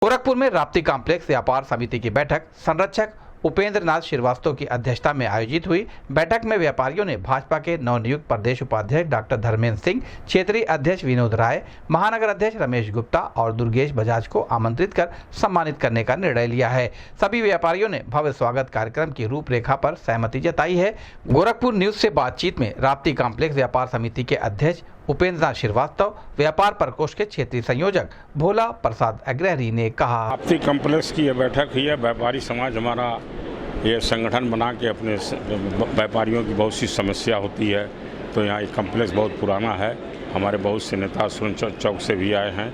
गोरखपुर में राप्ती कॉम्प्लेक्स व्यापार समिति की बैठक संरक्षक उपेंद्र नाथ श्रीवास्तव की अध्यक्षता में आयोजित हुई। बैठक में व्यापारियों ने भाजपा के नवनियुक्त प्रदेश उपाध्यक्ष डॉक्टर धर्मेंद्र सिंह, क्षेत्रीय अध्यक्ष विनोद राय, महानगर अध्यक्ष रमेश गुप्ता और दुर्गेश बजाज को आमंत्रित कर सम्मानित करने का निर्णय लिया है। सभी व्यापारियों ने भव्य स्वागत कार्यक्रम की रूपरेखा पर सहमति जताई है। गोरखपुर न्यूज से बातचीत में राप्ती कॉम्प्लेक्स व्यापार समिति के अध्यक्ष उपेंद्र नाथ श्रीवास्तव, व्यापार प्रकोष्ठ के क्षेत्रीय संयोजक भोला प्रसाद अग्रहरी ने कहा, राप्ती कॉम्प्लेक्स की यह बैठक हुई है। व्यापारी समाज हमारा ये संगठन बना के अपने व्यापारियों की बहुत सी समस्या होती है, तो यहाँ एक कॉम्प्लेक्स बहुत पुराना है। हमारे बहुत से नेता सुरंचर चौक से भी आए हैं।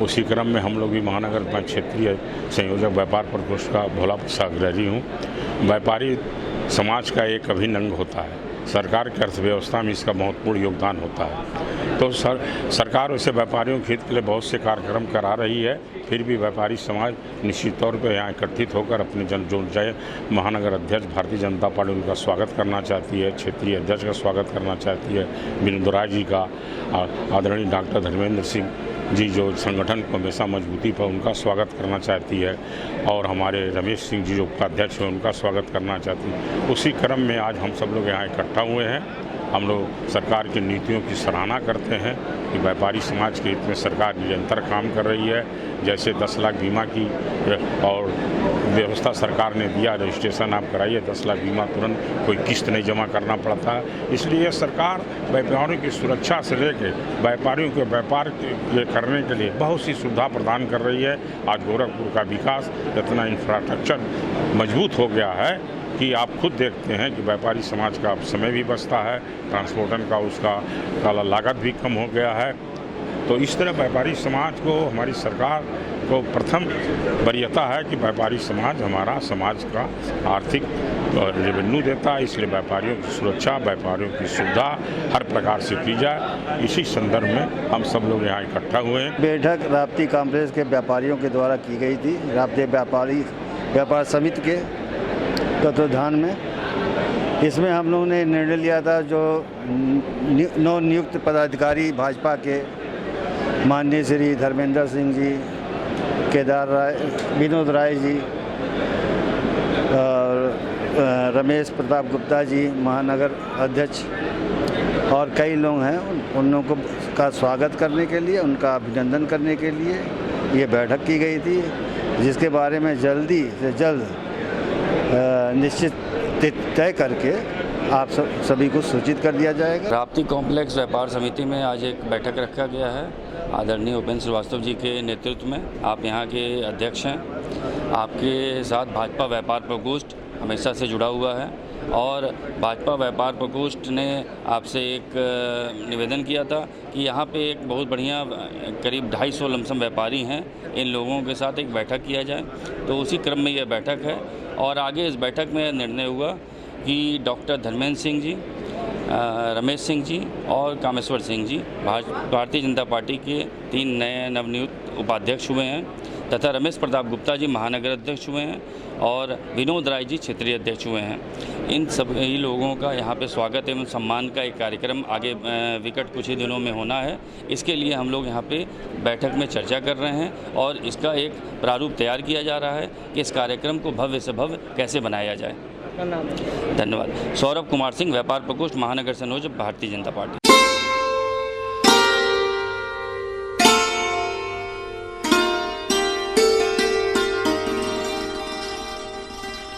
उसी क्रम में हम लोग भी महानगर में क्षेत्रीय संयोजक व्यापार प्रकोष्ठ का भोला प्रसाद अग्रहरी हूँ। व्यापारी समाज का एक अभिन्न अंग होता है। सरकार की अर्थव्यवस्था में इसका महत्वपूर्ण योगदान होता है। तो सरकार वैसे व्यापारियों के हित के लिए बहुत से कार्यक्रम करा रही है, फिर भी व्यापारी समाज निश्चित तौर पर यहाँ एकत्रित होकर अपने जो महानगर अध्यक्ष भारतीय जनता पार्टी उनका स्वागत करना चाहती है, क्षेत्रीय अध्यक्ष का स्वागत करना चाहती है, विनोद राय जी का, आदरणीय डॉक्टर धर्मेंद्र सिंह जी जो संगठन को हमेशा मजबूती पर उनका स्वागत करना चाहती है, और हमारे रमेश सिंह जी जो उपाध्यक्ष हैं उनका स्वागत करना चाहती है। उसी क्रम में आज हम सब लोग यहाँ इकट्ठा हुए हैं। हम लोग सरकार की नीतियों की सराहना करते हैं कि व्यापारी समाज के हित में सरकार निरंतर काम कर रही है। जैसे 10 लाख बीमा की और व्यवस्था सरकार ने दिया, रजिस्ट्रेशन आप कराइए 10 लाख बीमा, तुरंत कोई किस्त नहीं जमा करना पड़ता है। इसलिए सरकार व्यापारियों की सुरक्षा से लेकर व्यापारियों के व्यापार करने के लिए बहुत सी सुविधा प्रदान कर रही है। आज गोरखपुर का विकास इतना इंफ्रास्ट्रक्चर मजबूत हो गया है कि आप खुद देखते हैं कि व्यापारी समाज का समय भी बचता है, ट्रांसपोर्टन का उसका लागत भी कम हो गया है। तो इस तरह व्यापारी समाज को हमारी सरकार को प्रथम वरीयता है कि व्यापारी समाज हमारा समाज का आर्थिक रेवेन्यू देता है। इसलिए व्यापारियों की सुरक्षा, व्यापारियों की सुविधा हर प्रकार से की जाए, इसी संदर्भ में हम सब लोग यहाँ इकट्ठा हुए हैं। बैठक राप्ती कॉम्प्लेक्स के व्यापारियों के द्वारा की गई थी। राप्ती व्यापार समिति के तत्वाधान में इसमें हम लोगों ने निर्णय लिया था, जो नवनियुक्त पदाधिकारी भाजपा के माननीय श्री धर्मेंद्र सिंह जी, केदार राय, विनोद राय जी और रमेश प्रताप गुप्ता जी महानगर अध्यक्ष और कई लोग हैं, उन लोगों का स्वागत करने के लिए, उनका अभिनंदन करने के लिए ये बैठक की गई थी, जिसके बारे में जल्दी से जल्द निश्चित तय करके आप सभी को सूचित कर दिया जाएगा। राप्ती कॉम्प्लेक्स व्यापार समिति में आज एक बैठक रखा गया है। आदरणीय उपेंद्र श्रीवास्तव जी के नेतृत्व में, आप यहाँ के अध्यक्ष हैं। आपके साथ भाजपा व्यापार प्रकोष्ठ हमेशा से जुड़ा हुआ है, और भाजपा व्यापार प्रकोष्ठ ने आपसे एक निवेदन किया था कि यहाँ पे एक बहुत बढ़िया करीब 250 लमसम व्यापारी हैं, इन लोगों के साथ एक बैठक किया जाए। तो उसी क्रम में यह बैठक है, और आगे इस बैठक में निर्णय हुआ कि डॉक्टर धर्मेंद्र सिंह जी, रमेश सिंह जी और कामेश्वर सिंह जी भारतीय जनता पार्टी के 3 नए नवनियुक्त उपाध्यक्ष हुए हैं, तथा रमेश प्रताप गुप्ता जी महानगर अध्यक्ष हुए हैं, और विनोद राय जी क्षेत्रीय अध्यक्ष हुए हैं। इन सभी लोगों का यहाँ पे स्वागत एवं सम्मान का एक कार्यक्रम आगे विकट कुछ ही दिनों में होना है। इसके लिए हम लोग यहाँ पे बैठक में चर्चा कर रहे हैं, और इसका एक प्रारूप तैयार किया जा रहा है कि इस कार्यक्रम को भव्य से भव्य कैसे बनाया जाए। धन्यवाद। सौरभ कुमार सिंह, व्यापार प्रकोष्ठ, महानगर संयोजक, भारतीय जनता पार्टी।